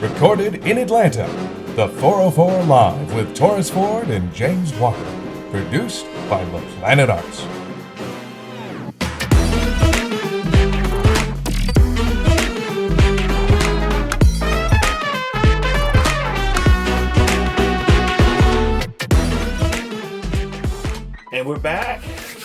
Recorded in Atlanta, the 404 Live with Taurus Ford and James Walker. Produced by the Planet Arts. And we're back.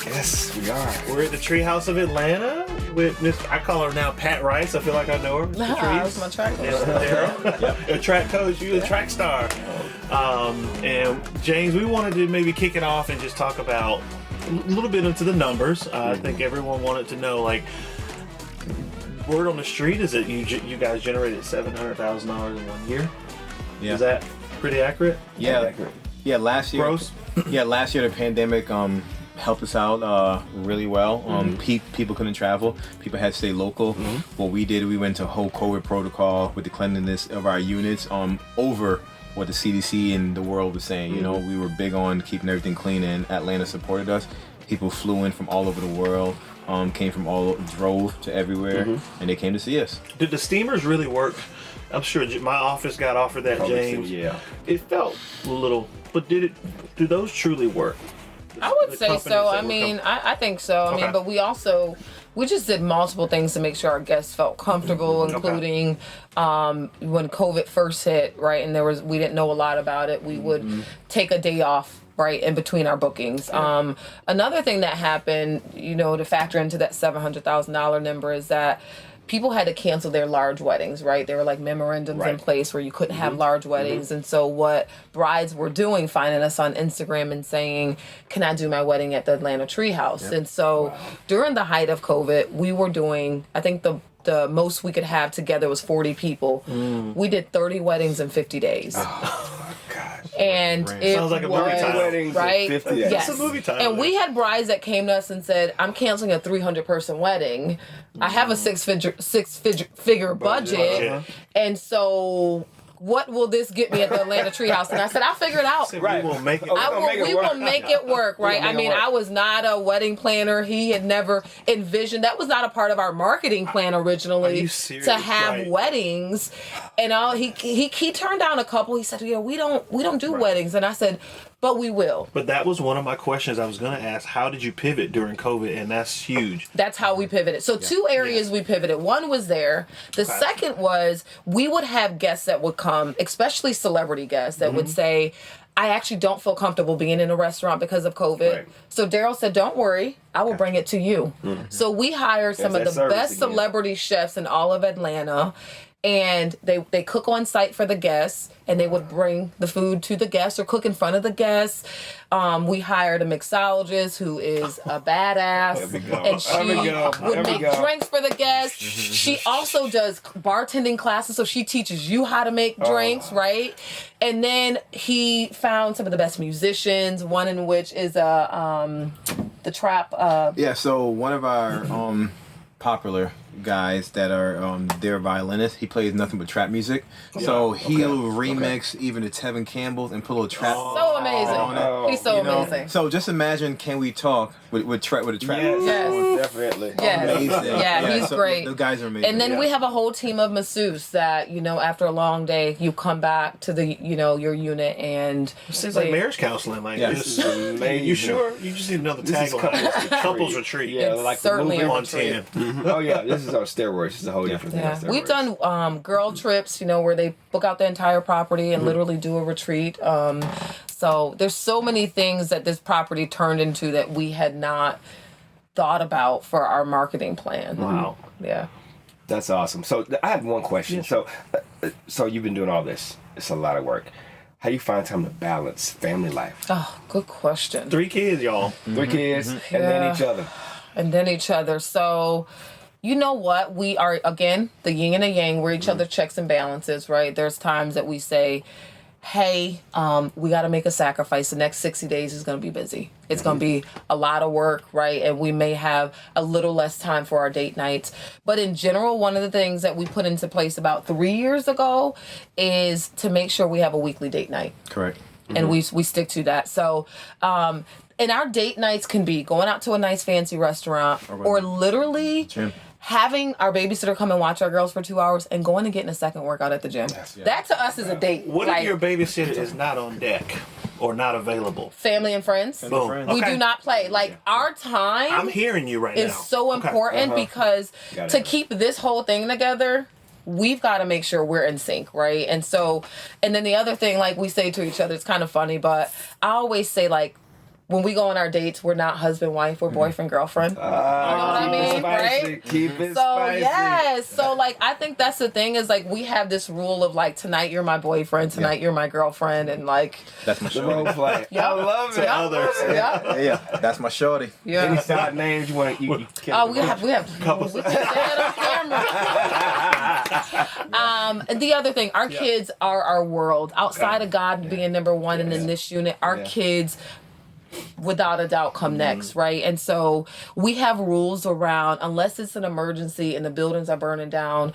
Yes, we are. We're at the Treehouse of Atlanta with Miss, I call her now Pat Rice. I feel like I know her. Mr. That's my track coach. Darrel. A track coach, you a track star. And James, we wanted to maybe kick it off and just talk about a little bit into the numbers. I think everyone wanted to know, like, word on the street is that you guys generated $700,000 in 1 year. Yeah. Is that pretty accurate? Yeah. Accurate. Yeah, last year. Gross? Yeah, last year the pandemic helped us out really well. People couldn't travel. People had to stay local. What we did, we went to whole COVID protocol with the cleanliness of our units over what the CDC and the world was saying. You know, we were big on keeping everything clean, and Atlanta supported us. People flew in from all over the world, drove to everywhere, and they came to see us. Did the steamers really work? I'm sure my office got offered that, Probably James. so, yeah. It felt a little, but do those truly work? I would The say companies so. that I were mean, I think so. I Okay. mean, but we just did multiple things to make sure our guests felt comfortable, including when COVID first hit, right? And we didn't know a lot about it. We would take a day off, right, in between our bookings. Another thing that happened, to factor into that $700,000 number is that people had to cancel their large weddings, right? There were like memorandums in place where you couldn't have large weddings. And so what brides were doing, finding us on Instagram and saying, can I do my wedding at the Atlanta Treehouse? And so during the height of COVID, we were doing, I think the most we could have together was 40 people. We did 30 weddings in 50 days. And it Sounds like a movie was, title. Weddings right? in 50 days. Yes. It's a movie title. And we had brides that came to us and said, I'm canceling a 300-person wedding. I have a six-figure budget. And so what will this get me at the Atlanta Treehouse? And I said, I'll figure it out. We will make it. We will make it work, right? I mean, I was not a wedding planner. He had never envisioned. That was not a part of our marketing plan Are originally you serious? to have Right. weddings. And he turned down a couple. He said, we don't do weddings. And I said, but we will. But that was one of my questions I was going to ask. How did you pivot during COVID? And that's huge. That's how we pivoted. So two areas we pivoted. One was there. The second was we would have guests that would come, especially celebrity guests that would say, I actually don't feel comfortable being in a restaurant because of COVID. Right. So Darrel said, don't worry, I will bring it to you. So we hired some of that the service best again. celebrity chefs in all of Atlanta. And they cook on site for the guests, and they would bring the food to the guests or cook in front of the guests. We hired a mixologist who is a badass, and she would make drinks for the guests. She also does bartending classes, so she teaches you how to make drinks, right? And then he found some of the best musicians, one in which is the trap. Yeah, so one of our popular guys that are their violinists, he plays nothing but trap music. So he'll remix even the Tevin Campbell's and put a little trap. So amazing. on it. He's so amazing. So just imagine, can we talk with a trap? Yes. Definitely. Yes. Amazing. Yeah, he's so great. The guys are amazing. And then we have a whole team of masseuses that, after a long day, you come back to the, your unit and Seems like marriage counseling. Like, Yeah. this, This is amazing. you sure? You just need another This is tagline. Couples retreat. Yeah, It's like the certainly movie a on retreat. 10. Oh yeah, this is on steroids. This is a whole different thing. Yeah, on we've steroids. done girl trips, where they book out the entire property and literally do a retreat. So there's so many things that this property turned into that we had not thought about for our marketing plan. Wow. Yeah. That's awesome. So I have one question. So you've been doing all this. It's a lot of work. How do you find time to balance family life? Oh, good question. 3 kids, y'all. 3 kids and Yeah. then each other. And then each other. So, you know what? We are, again, the yin and the yang. We're each other checks and balances, right? There's times that we say, hey, we got to make a sacrifice. The next 60 days is going to be busy. It's going to be a lot of work, right? And we may have a little less time for our date nights. But in general, one of the things that we put into place about 3 years ago is to make sure we have a weekly date night. Correct. And we stick to that. So, and our date nights can be going out to a nice fancy restaurant or literally having our babysitter come and watch our girls for 2 hours and going and getting a second workout at the gym. That to us is a date. What if your babysitter is not on deck or not available? Family and friends. Boom. We Okay. do not play. Like our time I'm hearing you right now. is so Okay. important because Got it. to keep this whole thing together, we've got to make sure we're in sync, right? And so, and then the other thing, like we say to each other, it's kind of funny, but I always say, like, when we go on our dates, we're not husband, wife, we're boyfriend, girlfriend. You know what I mean, right? Keep it So spicy. yes, so like I think that's the thing is like we have this rule of like tonight you're my boyfriend, tonight you're my girlfriend, and like That's my The shorty. role play. Yep. I love it. To others. yeah, Yeah, that's my shorty. Any yeah. side names you want? You Oh, we have we can say that on camera. And the other thing, our kids are our world. Outside of God being number one and in this unit, our kids without a doubt come next, right? And so we have rules around unless it's an emergency and the buildings are burning down.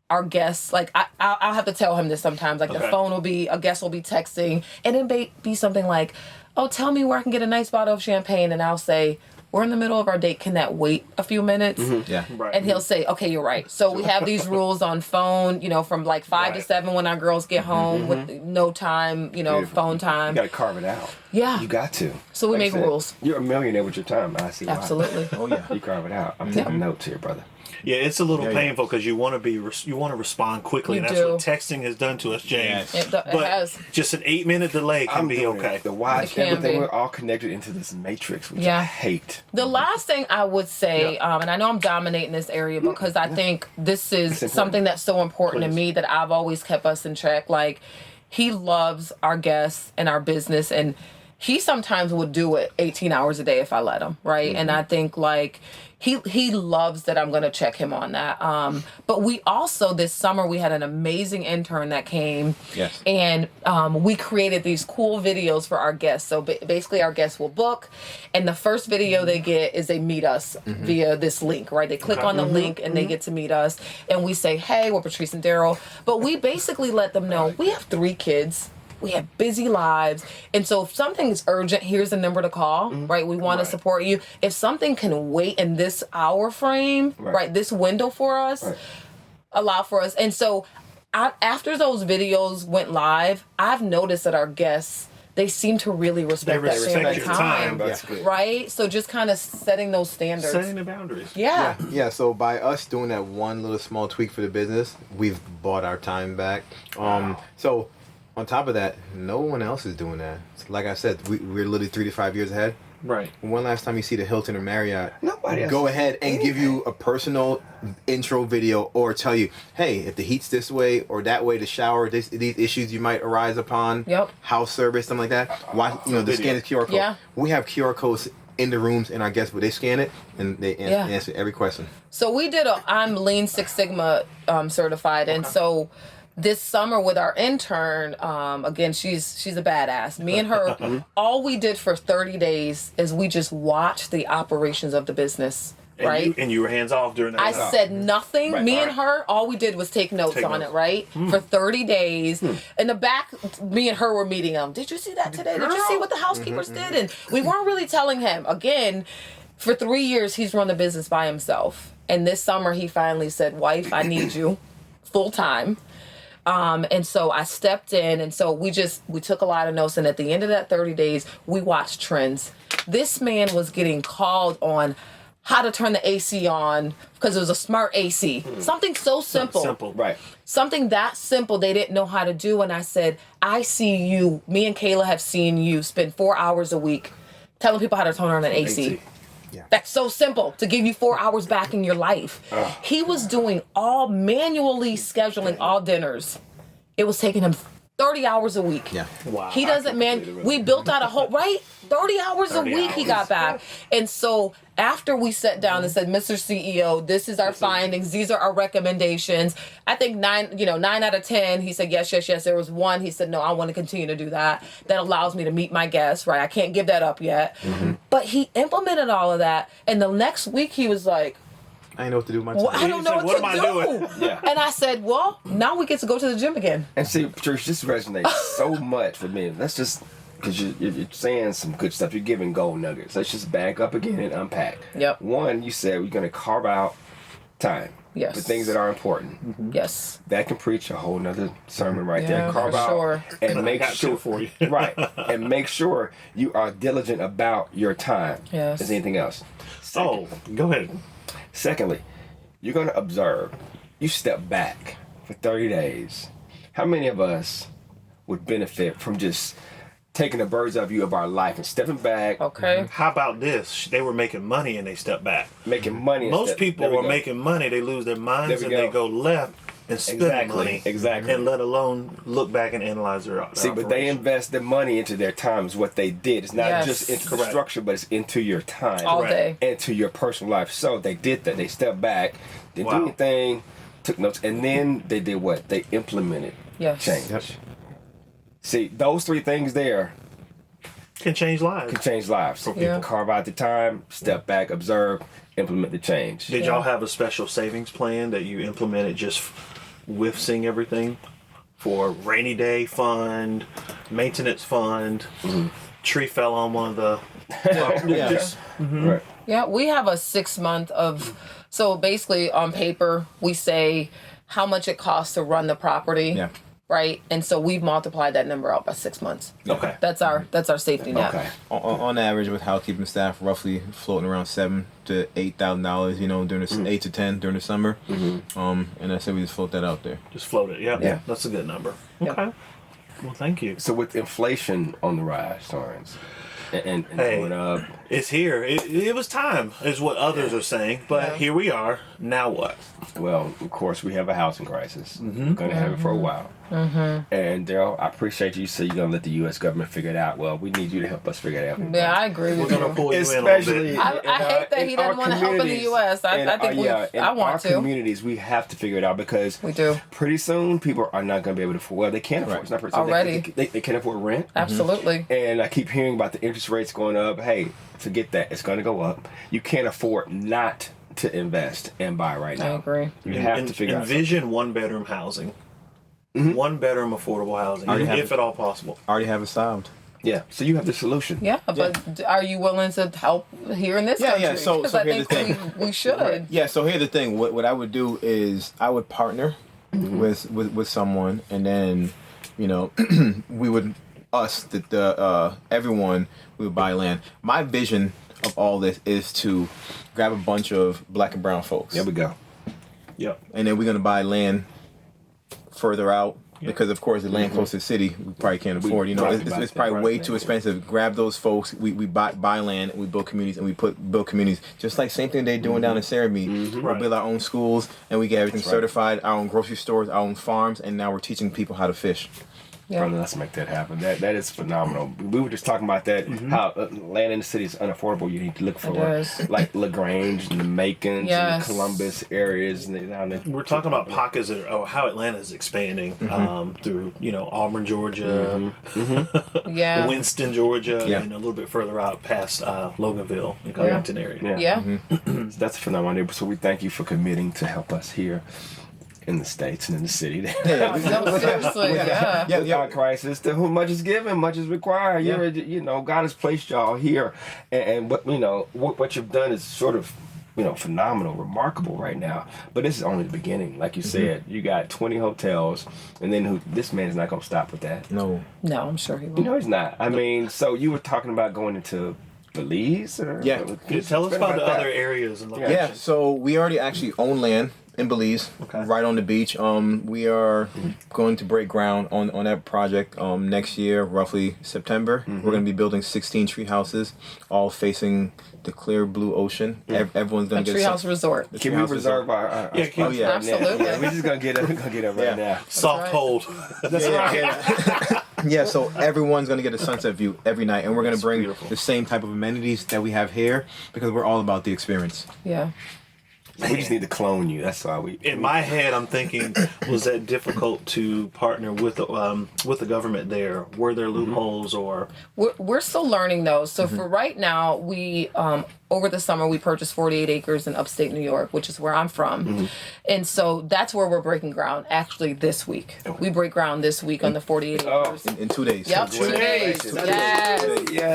Our guests, like I'll have to tell him this sometimes. Like the phone will be, a guest will be texting, and it may be something like, "Oh, tell me where I can get a nice bottle of champagne," and I'll say, "We're in the middle of our date. Can that wait a few minutes?" Yeah. Right. And he'll say, "Okay, you're right." So we have these rules on phone, from like 5 to 7 when our girls get home with no time, Beautiful. phone time. You got to carve it out. Yeah. You got to. So we Like I make said, rules. You're a millionaire with your time. I see why. Absolutely. Oh yeah. You carve it out. I'm taking notes here, brother. Yeah, it's a little Yeah. painful because you want to respond quickly, You and that's do. what texting has done to us, James. Yes. It But has. just an 8-minute delay can be doing okay. it. The watch, It can everything. be. We're all connected into this matrix, which Yeah. I hate. The last thing I would say, and I know I'm dominating this area because I think this is important. something that's so important to me that I've always kept us in check. Like, he loves our guests and our business, and he sometimes would do it 18 hours a day if I let him, right? And I think like he loves that I'm gonna check him on that. But we also this summer we had an amazing intern that came, Yes. and we created these cool videos for our guests. So basically, our guests will book, and the first video they get is they meet us via this link, right? They click on the link and they get to meet us, and we say, "Hey, we're Patrice and Darrel," but we basically let them know we have 3 kids. We have busy lives. And so if something's urgent, here's the number to call, right? We want to support you. If something can wait in this hour frame, right, this window for us, allow for us. And so after those videos went live, I've noticed that our guests, they seem to really respect that respect family your time, time. That's good. right? So just kind of setting those standards. Setting the boundaries. Yeah. Yeah, so by us doing that one little small tweak for the business, we've bought our time back. So on top of that, no one else is doing that. Like I said, we're literally 3 to 5 years ahead. Right. When last time you see the Hilton or Marriott, Nobody else go is ahead and give you a personal intro video or tell you, hey, if the heat's this way or that way, the shower, these issues you might arise upon, Yep. house service, something like that. Why, the scan is QR code. Yeah. We have QR codes in the rooms and our guests, but they scan it and they answer every question. So we did I'm Lean Six Sigma certified, and so this summer with our intern, again, she's a badass. Me and her, all we did for 30 days is we just watched the operations of the business, right? And you were hands off during that I time. said nothing. Right, Me all and her, all we did was take notes Take on notes. it, right? For 30 days. In the back, me and her were meeting him. Did you see that today? Did you see what the housekeepers did? And we weren't really telling him. Again, for 3 years, he's run the business by himself. And this summer, he finally said, "Wife, I need you full time." And so I stepped in, and so we took a lot of notes. And at the end of that 30 days, we watched trends. This man was getting called on how to turn the AC on because it was a smart AC. Something so simple. Simple. Right. Something that simple they didn't know how to do. And I said, I see you, me and Kayla have seen you spend 4 hours a week telling people how to turn on an AC. That's so simple to give you 4 hours back in your life. He was doing all manually scheduling all dinners. It was taking him 30 hours a week. Yeah. Wow. He doesn't, man. We built out a whole, right? 30 hours 30 a week he hours. got back. And so after we sat down and said, Mr. CEO, this is our findings. These are our recommendations. I think 9 out of 10, he said, yes. There was one, he said, no, I want to continue to do that. That allows me to meet my guests, right? I can't give that up yet. But he implemented all of that. And the next week he was like, I didn't know what to do with my time. well, I don't know said, what "What to am I doing?" do. Yeah. And I said, well, now we get to go to the gym again. And see, Patrice, this resonates so much for me. Let's just, because you're saying some good stuff. You're giving gold nuggets. Let's just back up again and unpack. Yep. One, you said we're going to carve out time. Yes. The things that are important. Yes. That can preach a whole nother sermon right Yeah, there. Carve for out sure. and I make got sure two for you. right, and make sure you are diligent about your time. Yes. As anything else. Oh, go ahead. Secondly, you're going to observe. You step back for 30 days. How many of us would benefit from just taking a bird's eye view of our life and stepping back, Okay. How about this? They were making money and they stepped back. making money? and Most step- people there we are go. making money, they lose their minds There and we they go. go left and spend Exactly, money. exactly. And let alone look back and analyze their See, but they operation. invest the money into their time is what they did. It's not Yes. just into the Correct. structure, but it's into your time. All Correct. day. Into your personal life. So they did that. They stepped back, didn't Wow. do anything, took notes, and then they did what? They implemented Yes. change. Yep. See, those three things there can change lives. can change lives. So people Yeah. carve out the time, step back, observe, implement the change. Did Yeah. y'all have a special savings plan that you implemented just with seeing everything for rainy day fund, maintenance fund? Tree fell on one of the. Yeah. Just- Right. Yeah, we have a 6 month of, so basically on paper, we say how much it costs to run the property. Yeah. Right. And so we've multiplied that number out by 6 months. Okay. That's our safety net. Okay. On average, with housekeeping staff, roughly floating around $7,000 to $8,000. During the 8 to 10 during the summer. And I said we just float that out there. Just float it. Yeah. Yeah. That's a good number. Yeah. Okay. Well, thank you. So with inflation on the rise, Torrance, and Hey. going up, It's here. It was time, is what others are saying. But Yeah. here we are. Now what? well, of course, we have a housing crisis. We're going to have it for a while. And Darrell, I appreciate you say you're going to let the U.S. government figure it out. Well, we need you to help us figure it out. Yeah, I agree We're with gonna you. pull you in a little Especially, bit. I hate that he doesn't want to help in the U.S. I think in I want our to. communities, we have to figure it out because We do. pretty soon people are not going to be able to afford. Well, they can't afford. Right. It's not pretty soon. Already. They can't afford rent. Absolutely. And I keep hearing about the interest rates going up. Hey, forget that. It's going to go up. You can't afford not to invest and buy right I now. agree. You have to figure out. Envision one bedroom housing. 1 bedroom affordable housing, Already have if it. at all possible. I already have it solved. Yeah. So you have the solution. Yeah, but are you willing to help here in this Yeah, country? yeah, so- 'Cause so I here's think the we should. Yeah, so here's the thing. What I would do is I would partner with someone, and then, we would everyone we would buy land. My vision of all this is to grab a bunch of black and brown folks, There we go. Yep. and then we're gonna buy land further out. Because of course the land close to the city we probably can't afford. right, It's probably right, way right, too right. expensive. Grab those folks. We buy land and we build communities and we build communities. Just like same thing they're doing down in Sarabee. We'll Right. build our own schools and we get everything That's right. certified. Our own grocery stores, our own farms, and now we're teaching people how to fish. Yeah. Brother, let's make that happen. That is phenomenal. We were just talking about that. How land in the city is unaffordable. You need to look for It is. like LaGrange and the Macons Yes. and the Columbus areas and down there. We're talking about pockets of how Atlanta is expanding through, Auburn, Georgia, Yeah. Winston, Georgia, Yeah. and a little bit further out past Loganville and Covington area. Yeah. That's phenomenal. So we thank you for committing to help us here in the States and in the city. No, seriously. Yeah. Yeah, With our crisis, to whom much is given, much is required. Yeah. God has placed y'all here, and what you've done is sort of, phenomenal, remarkable right now. But this is only the beginning. Like you said, you got 20 hotels, and then this man is not going to stop with that. No. No, I'm sure he will. He's not. I mean, so you were talking about going into Belize, or Yeah. Tell us about the that. other areas and locations. Yeah, so we already actually own land in Belize, Okay. right on the beach. We are going to break ground on that project next year, roughly September. We're going to be building 16 tree houses, all facing the clear blue ocean. Everyone's A going to get treehouse resort. the Can we treehouse reserve resort. our Yeah, spots yeah. right now? Absolutely. Yeah, we're just gonna get it right Yeah. now. Soft right. hold. That's right. Yeah, so everyone's going to get a sunset view every night, and we're going to bring beautiful. the same type of amenities that we have here because we're all about the experience. Yeah. We just need to clone you. That's why we. In my head, I'm thinking, was that difficult to partner with the government there? Were there loopholes or? We're still learning though. So for right now, we over the summer, we purchased 48 acres in upstate New York, which is where I'm from. And so that's where we're breaking ground actually this week. We break ground this week on the 48 acres. In 2 days. Yep, 2 days. Yes. Yeah.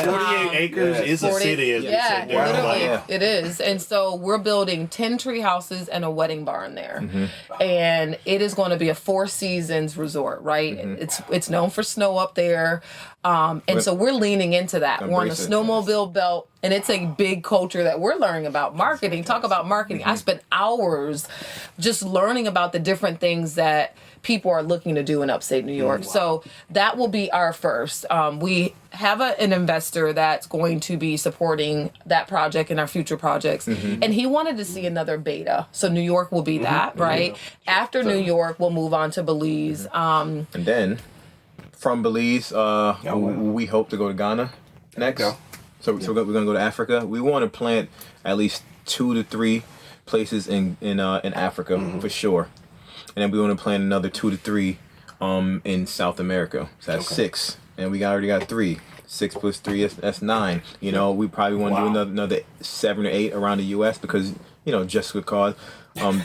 48 acres is a 40 city. As we Yeah, said there. literally, Like, it is. And so we're building 10 tree houses and a wedding barn there. And it is going to be a 4 seasons resort, right? It's known for snow up there. And so we're leaning into that. We're on the Embrace it. snowmobile belt, and it's a big culture that we're learning about. Marketing, talk about marketing. I spent hours just learning about the different things that people are looking to do in upstate New York. So that will be our first. We have an investor that's going to be supporting that project and our future projects. And he wanted to see another beta. So New York will be that, right? After New York, we'll move on to Belize. And then from Belize, we hope to go to Ghana next. So we're going to go to Africa. We want to plant at least 2 to 3 places in Africa for sure. And then we want to plant another 2 to 3 in South America. So that's 6. And we already got 3. 6 plus 3, that's 9. You know, we probably want to do another 7 or 8 around the U.S. because, you know, just because.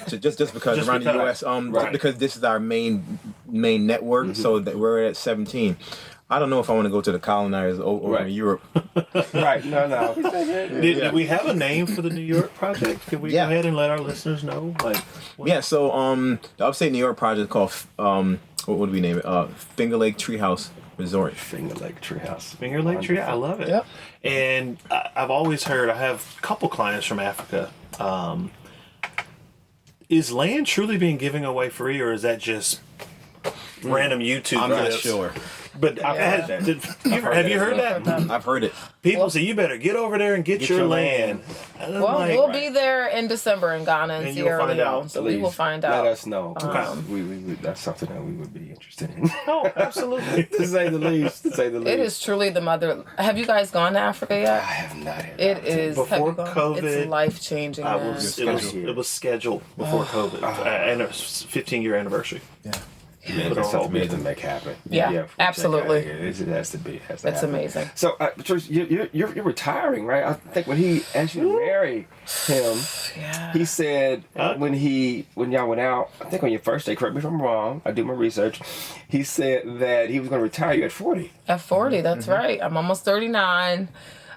Just because around the U.S. Because this is our main network. So that we're at 17. I don't know if I want to go to the colonizers over in Europe. Right. No. Did we have a name for the New York project? Can we go ahead and let our listeners know? So the upstate New York project is called what do we name it? Finger Lake Treehouse Resort. Finger Lake Treehouse. Finger Lake Tree, I love it. Yep. And I've always heard, I have a couple clients from Africa. Is land truly being given away free, or is that just random YouTube I'm not clips? sure. But I've had that. Have you heard that? I've heard it. People say you better get over there and get your land. And I'm Well, like, we'll be there in December in Ghana and And you'll Sierra find Leone, out. so we will find out. Let us know. Okay. We that's something that we would be interested in. Oh, absolutely. To say the least. It is truly the mother. Have you guys gone to Africa I yet? have not had It is. Before have you gone? COVID, it's life changing. It was scheduled before COVID, and it was 15-year anniversary. Yeah, that's something we have to make happen. Yeah, absolutely. It has to be. That's happen. amazing. So, Patrice, you're retiring, right? I think when he asked you to marry him, he said when y'all went out, I think on your first day, correct me if I'm wrong, I do my research, he said that he was going to retire you at 40. At 40, that's right. I'm almost 39.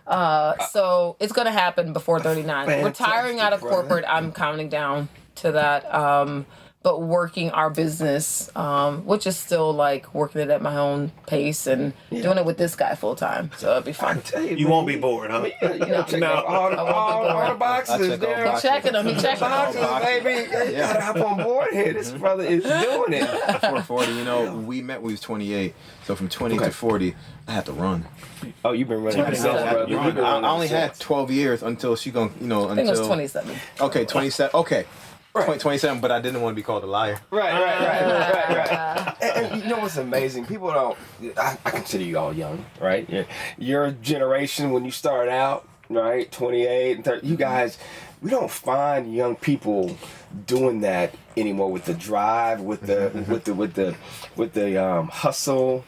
So it's going to happen before 39. Retiring out of corporate, I'm counting down to that. But working our business, which is still like working it at my own pace and doing it with this guy full time. So it'll be fun. You won't be bored, huh? All the boxes there. He's checking them. He's checking them. Boxes, baby. You gotta hop on board here. This brother is doing it. Before 40, you know, we met when we was 28. So from 20 to 40, I had to run. Oh, you've been running yourself, brother. I only had 12 years until she gonna, you know, I think it was 27. Okay, 27. Okay. 27, but I didn't want to be called a liar. Right. And you know what's amazing? People don't. I consider you all young, right? Your generation when you start out, right? 28 and 30. You guys, we don't find young people doing that anymore with the drive, with the hustle,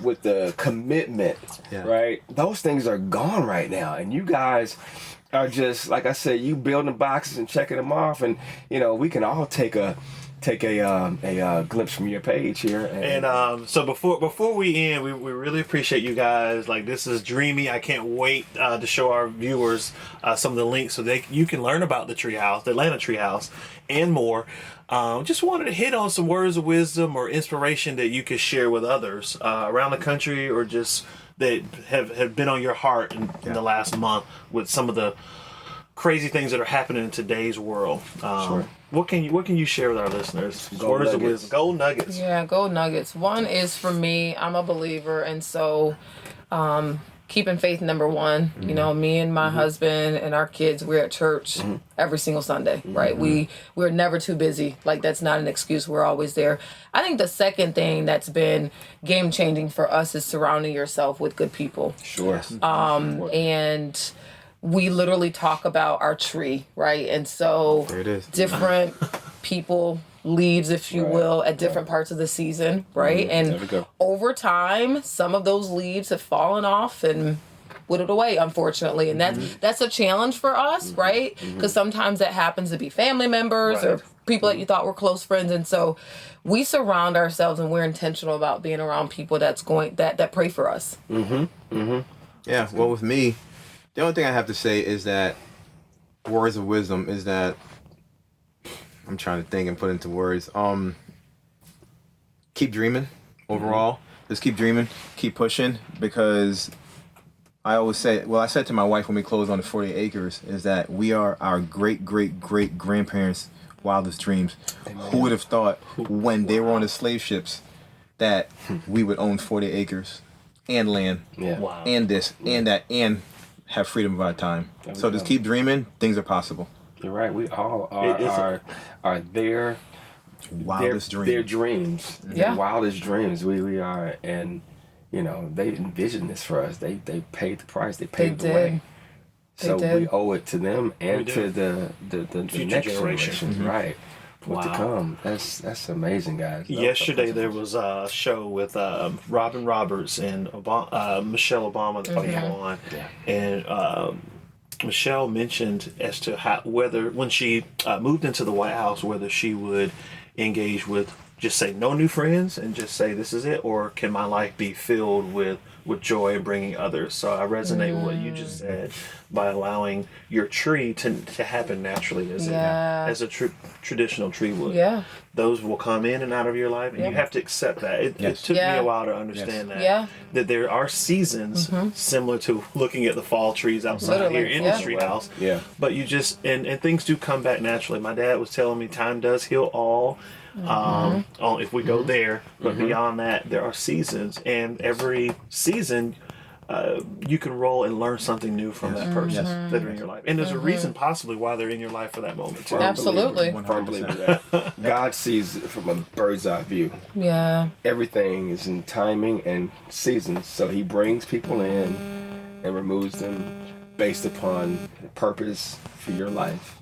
with the commitment, right? Those things are gone right now, and you guys are just, like I said, you building boxes and checking them off, and you know we can all take a glimpse from your page here. And so before we end, we really appreciate you guys. Like, this is dreamy. I can't wait to show our viewers some of the links so you can learn about the Treehouse, the Atlanta Treehouse, and more. Just wanted to hit on some words of wisdom or inspiration that you could share with others around the country, or just that have been on your heart in the last month with some of the crazy things that are happening in today's world. Sure. What can you share with our listeners? Words of wisdom. Gold nuggets. Yeah, gold nuggets. One is for me, I'm a believer, and so keeping faith, number one. You know, me and my husband and our kids, we're at church every single Sunday, right? We're never too busy. Like, that's not an excuse. We're always there. I think the second thing that's been game changing for us is surrounding yourself with good people. Sure. And we literally talk about our tree, right? And so There it is. different people, leaves, if you will, at different parts of the season, right? There we And go. over time, some of those leaves have fallen off and whittled away, unfortunately. And that's a challenge for us, right? Because sometimes that happens to be family members or people that you thought were close friends. And so we surround ourselves and we're intentional about being around people that pray for us. Yeah, well, with me, the only thing I have to say is that words of wisdom is that I'm trying to think and put into words. Keep dreaming overall. Just keep dreaming, keep pushing, because I always say, I said to my wife when we closed on the 40 acres, is that we are our great grandparents' wildest dreams. Who would have thought when they were on the slave ships that we would own 40 acres and land and this and that and have freedom of our time? So just keep dreaming. Things are possible. You're right. We all are their Wildest dreams. Their dreams. Their wildest dreams. We are, and you know, they envisioned this for us. They paid the price. They paved the way. So we owe it to them and to the future next generation. generations, right? What's to come. That's amazing, guys. Yesterday there was a show with Robin Roberts and Michelle Obama that came on, and Michelle mentioned as to whether when she moved into the White House, whether she would engage with just say no new friends and just say this is it, or can my life be filled with joy and bringing others. So I resonate with what you just said by allowing your tree to happen naturally as a traditional tree would. Yeah. Those will come in and out of your life, and you have to accept that. It took me a while to understand that there are seasons similar to looking at the fall trees outside here in the street house. Yeah. But you just and things do come back naturally. My dad was telling me time does heal all. If we go there, but beyond that, there are seasons, and every season you can roll and learn something new from that person that are in your life, and there's a reason possibly why they're in your life for that moment too. Absolutely. Firm believer that. God sees it from a bird's eye view. Yeah. Everything is in timing and seasons, so He brings people in and removes them based upon the purpose for your life.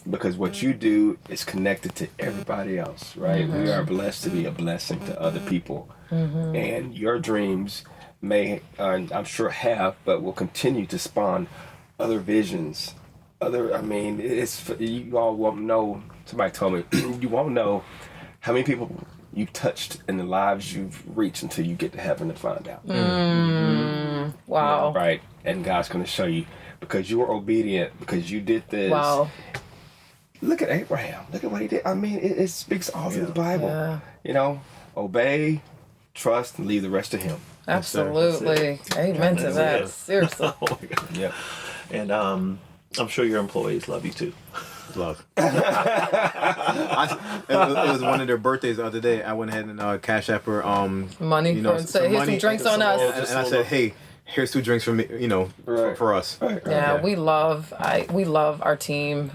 Because what you do is connected to everybody else, right? We are blessed to be a blessing to other people. And your dreams may, I'm sure have, but will continue to spawn other visions. You all won't know, somebody told me, you won't know how many people you've touched and the lives you've reached until you get to heaven to find out. Wow. Yeah, right? And God's going to show you, because you were obedient, because you did this. Wow. Look at Abraham. Look at what he did. I mean, it speaks all through the Bible. Yeah. You know, obey, trust, and leave the rest to Him. Absolutely. Amen to that. Seriously. Oh my God. Yeah. And I'm sure your employees love you too. Love. It was one of their birthdays the other day. I went ahead and cash app her money, you know, and say, here's some drinks on us. And I said, hey, here's 2 drinks for me, you know, for us. Right. Yeah, we love our team.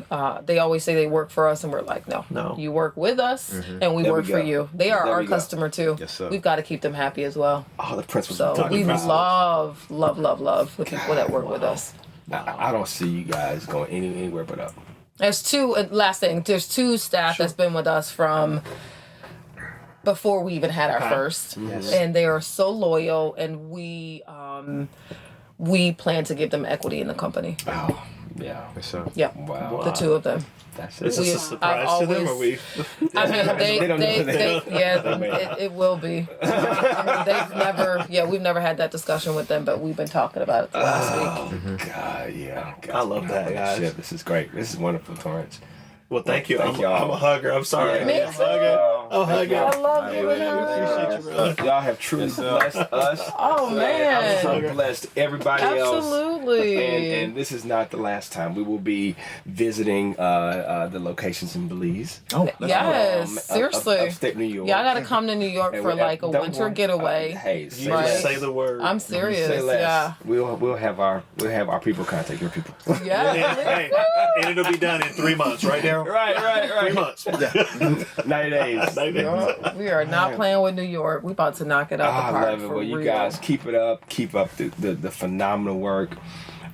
They always say they work for us, and we're like, no. You work with us, and we work for you. They are our customer too. Yes, sir. We've got to keep them happy as well. Oh, the principles. So we love the people that work with us. I don't see you guys going anywhere but up. There's 2. Last thing, there's 2 staff that's been with us from before we even had our first, and they are so loyal, and we plan to give them equity in the company. Oh, yeah. So, Yeah, Wow. The 2 of them. That's Is this a surprise to them, or we? I mean, They don't know that. it will be. We've never had that discussion with them, but we've been talking about it the last week. God, yeah. I love that, guys. Shit, this is great. This is wonderful, Torrance. Well, thank you. Thank I'm y'all. a hugger. I'm sorry. Me I'm too. a hugger. I love you. We appreciate you, brother. Y'all have truly blessed us. Oh man, I'm so blessed everybody else. Absolutely. And this is not the last time. We will be visiting the locations in Belize. oh, yes, seriously. Upstate New York. Y'all got to come to New York for like a winter getaway. Hey, You Right. just say the word. I'm serious. Say less. Yeah. We'll have our people contact your people. Yeah. Hey, and it'll be done in 3 months, right, Darrel? Right. 3 months. 90 days. We are not playing with New York. We about to knock it out the I park. love it. For Well, you real. guys keep it up. Keep up the phenomenal work.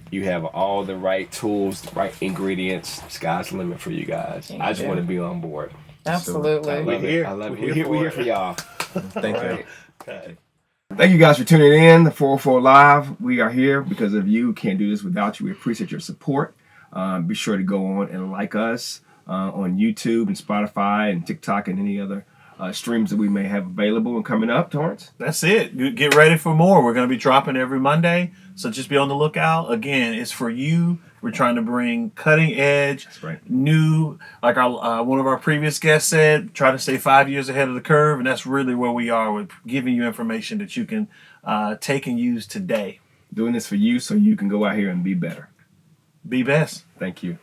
You have all the right tools, the right ingredients. Sky's the limit for you guys. I just want to be on board. Absolutely. I love it. here. I love it. We're We're here here for for y'all. thank you. Okay. Thank you guys for tuning in. The 404 Live. We are here because of you. Can't do this without you. We appreciate your support. Be sure to go on and like us on YouTube and Spotify and TikTok and any other streams that we may have available and coming up, Torrance. That's it. Get ready for more. We're going to be dropping every Monday, so just be on the lookout. Again, it's for you. We're trying to bring cutting edge, new, like our one of our previous guests said, try to stay 5 years ahead of the curve, and that's really where we are with giving you information that you can take and use today. Doing this for you so you can go out here and be better. Be best. Thank you.